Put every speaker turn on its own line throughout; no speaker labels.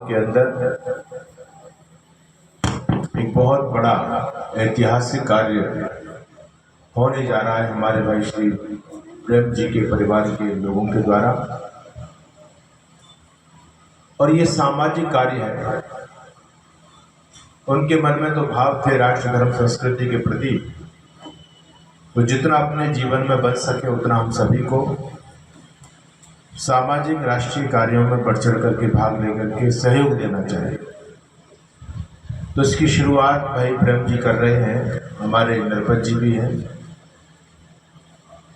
के अंदर एक बहुत बड़ा ऐतिहासिक कार्य होने जा रहा है हमारे भाई श्री प्रेम जी के परिवार के लोगों के द्वारा। और ये सामाजिक कार्य है। उनके मन में तो भाव थे राष्ट्र धर्म संस्कृति के प्रति, तो जितना अपने जीवन में बच सके उतना हम सभी को सामाजिक राष्ट्रीय कार्यों में बढ़ चढ़ करके भाग लेकर के सहयोग देना चाहिए। तो इसकी शुरुआत भाई प्रेम जी कर रहे हैं, हमारे नरपत जी भी हैं,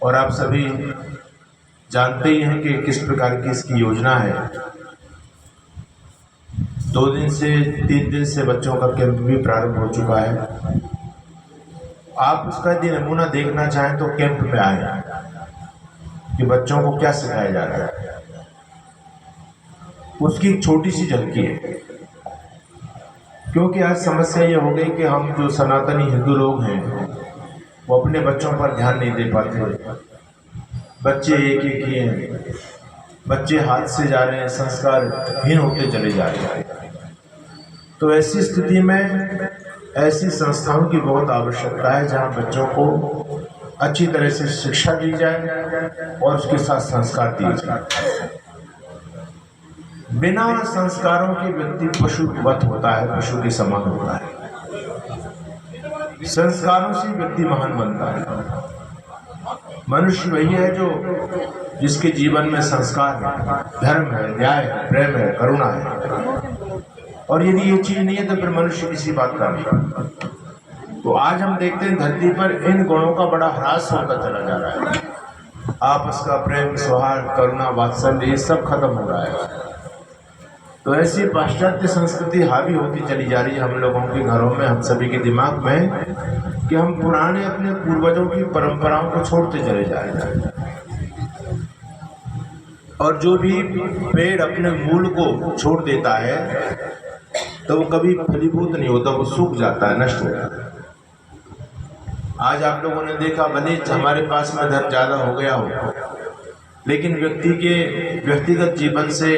और आप सभी जानते ही हैं कि किस प्रकार की इसकी योजना है। 2 दिन से 3 दिन से बच्चों का कैंप भी प्रारंभ हो चुका है। आप उसका यदि नमूना देखना चाहें तो कैंप में आए कि बच्चों को क्या सिखाया जा रहा है, उसकी एक छोटी सी झलकी है। क्योंकि आज समस्या ये हो गई कि हम जो सनातनी हिंदू लोग हैं वो अपने बच्चों पर ध्यान नहीं दे पाते। बच्चे एक ही हैं, बच्चे हाथ से जा रहे हैं, संस्कारहीन होते चले जा रहे हैं। तो ऐसी स्थिति में ऐसी संस्थाओं की बहुत आवश्यकता है जहां बच्चों को अच्छी तरह से शिक्षा दी जाए और उसके साथ संस्कार दिए जाए। बिना संस्कारों के व्यक्ति पशुवत होता है, पशु के समान होता है। संस्कारों से व्यक्ति महान बनता है। मनुष्य वही है जिसके जीवन में संस्कार है, धर्म है, न्याय है, प्रेम है, करुणा है। और यदि ये चीज नहीं है तो फिर मनुष्य किसी बात का नहीं। तो आज हम देखते हैं धरती पर इन गुणों का बड़ा ह्रास होता चला जा रहा है। आपस का प्रेम, सौहार्द, करुणा, वात्सल्य ये सब खत्म हो रहा है। तो ऐसी पाश्चात्य संस्कृति हावी होती चली जा रही है हम लोगों के घरों में, हम सभी के दिमाग में, कि हम पुराने अपने पूर्वजों की परंपराओं को छोड़ते चले जा रहे हैं। और जो भी पेड़ अपने मूल को छोड़ देता है तो वो कभी फलीभूत नहीं होता, वो सूख जाता है, नष्ट हो जाता है। आज आप लोगों ने देखा, भले हमारे पास में धन ज्यादा हो गया हो, लेकिन व्यक्ति के व्यक्तिगत जीवन से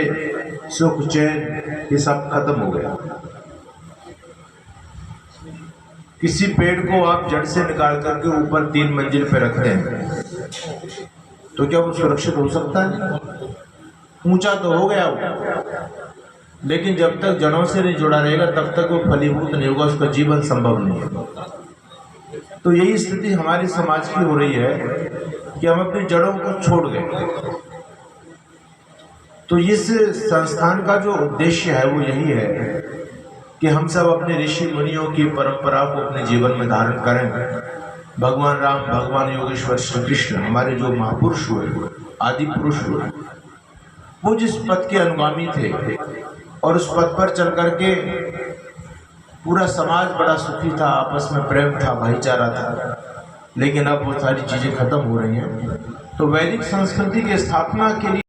सुख, चैन ये सब खत्म हो गया। किसी पेड़ को आप जड़ से निकाल करके ऊपर 3 मंजिल पे रखते हैं तो क्या वो सुरक्षित हो सकता है? ऊंचा तो हो गया वो, लेकिन जब तक जड़ों से नहीं जुड़ा रहेगा तब तक वो फलीभूत नहीं होगा, उसका जीवन संभव नहीं है। तो यही स्थिति हमारे समाज की हो रही है कि हम अपनी जड़ों को छोड़ गए। तो इस संस्थान का जो उद्देश्य है वो यही है कि हम सब अपने ऋषि मुनियों की परंपरा को अपने जीवन में धारण करें। भगवान राम, भगवान योगेश्वर श्री कृष्ण, हमारे जो महापुरुष हुए, आदि पुरुष हुए, वो जिस पथ के अनुगामी थे और उस पथ पर चल करके पूरा समाज बड़ा सुखी था, आपस में प्रेम था, भाईचारा था। लेकिन अब वो सारी चीजें खत्म हो रही हैं। तो वैदिक संस्कृति की स्थापना के लिए